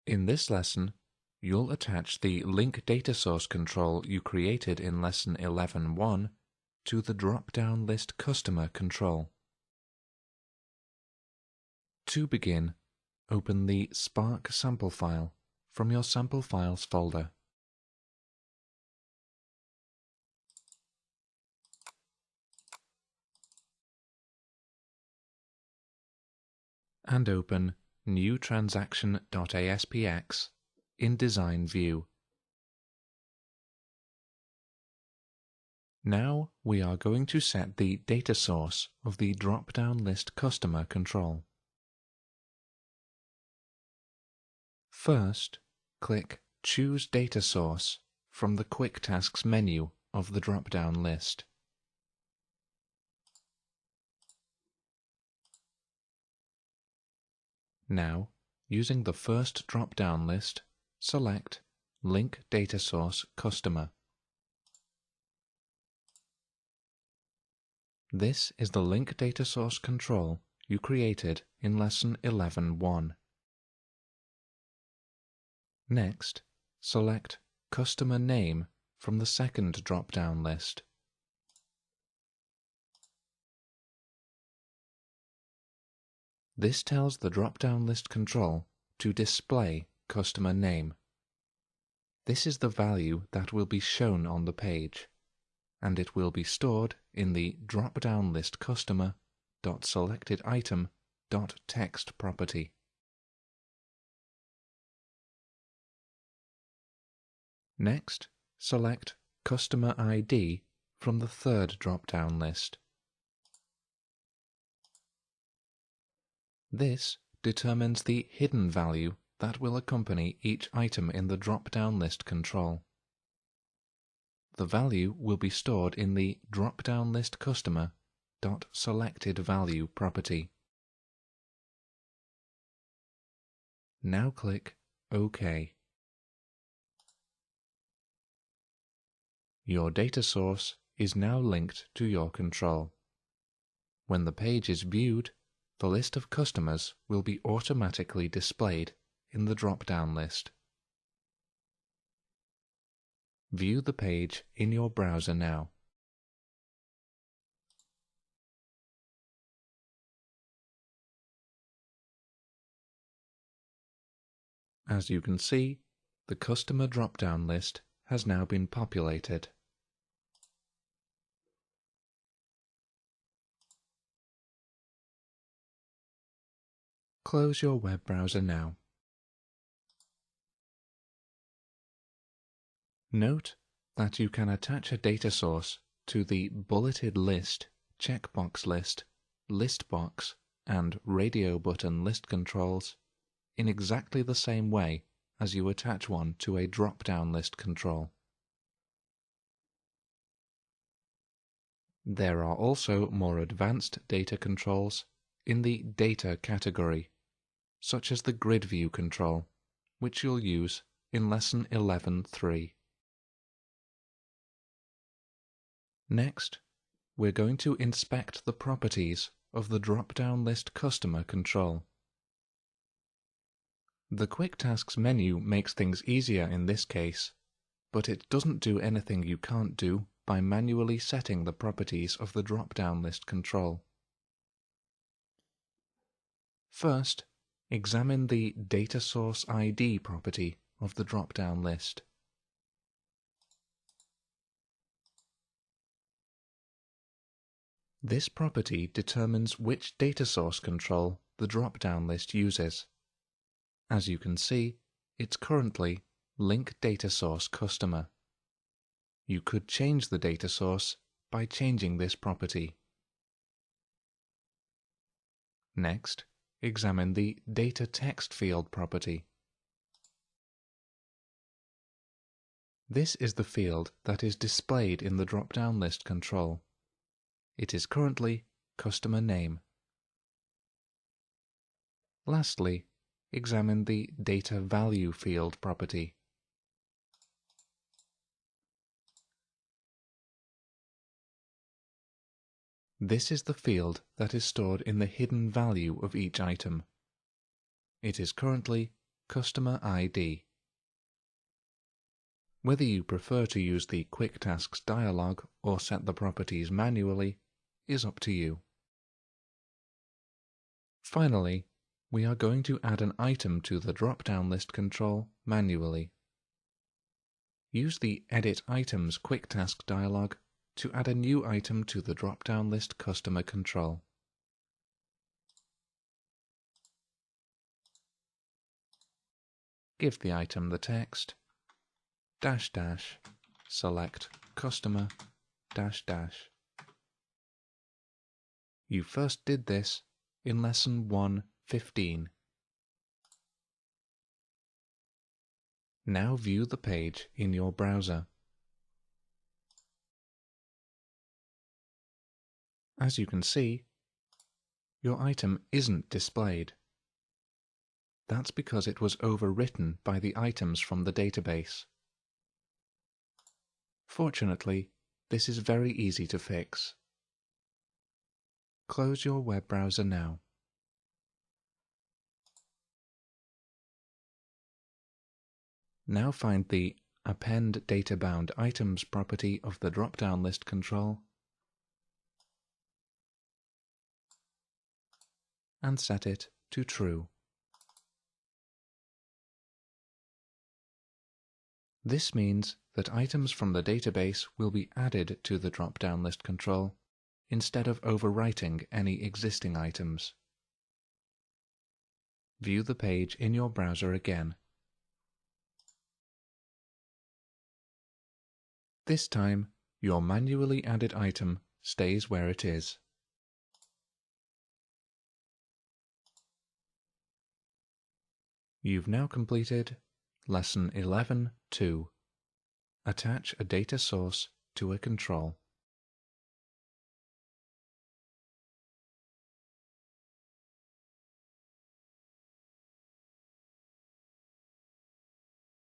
In this lesson, you'll attach the link data source control you created in Lesson 11.1 to the drop-down list customer control. To begin, open the Spark sample file from your Sample Files folder. And open New Transaction.aspx in Design View. Now we are going to set the data source of the drop-down list customer control. First, click Choose Data Source from the Quick Tasks menu of the drop-down list. Now, using the first drop-down list, select Link Data Source Customer. This is the link data source control you created in Lesson 11.1. Next, select Customer Name from the second drop-down list. This tells the drop-down list control to display customer name. This is the value that will be shown on the page, and it will be stored in the drop-down list customer.selecteditem.text property. Next, select Customer ID from the third drop-down list. This determines the hidden value that will accompany each item in the drop-down list control. The value will be stored in the drop-down list customer.selectedValue property. Now click OK. Your data source is now linked to your control. When the page is viewed, the list of customers will be automatically displayed in the drop-down list. View the page in your browser now. As you can see, the customer drop-down list has now been populated. Close your web browser now. Note that you can attach a data source to the bulleted list, checkbox list, list box, and radio button list controls in exactly the same way as you attach one to a drop-down list control. There are also more advanced data controls in the Data category, such as the Grid View control, which you'll use in Lesson 11.3. Next, we're going to inspect the properties of the drop-down list customer control. The Quick Tasks menu makes things easier in this case, but it doesn't do anything you can't do by manually setting the properties of the drop-down list control. First, examine the Data Source ID property of the drop-down list. This property determines which data source control the drop-down list uses. As you can see, it's currently Link Data Source Customer. You could change the data source by changing this property. Next, examine the Data Text Field property. This is the field that is displayed in the drop-down list control. It is currently Customer Name. Lastly, examine the Data Value Field property. This is the field that is stored in the hidden value of each item. It is currently Customer ID. Whether you prefer to use the Quick Tasks dialog or set the properties manually is up to you. Finally, we are going to add an item to the drop-down list control manually. Use the Edit Items Quick Task dialog to add a new item to the drop-down list customer control. Give the item the text -- select customer -- You first did this in lesson 1:15. Now view the page in your browser. As you can see, your item isn't displayed. That's because it was overwritten by the items from the database. Fortunately, this is very easy to fix. Close your web browser now. Now find the Append Data-Bound Items property of the drop-down list control and set it to True. This means that items from the database will be added to the drop-down list control instead of overwriting any existing items. View the page in your browser again. This time, your manually added item stays where it is. You've now completed Lesson 11:2. Attach a data source to a control.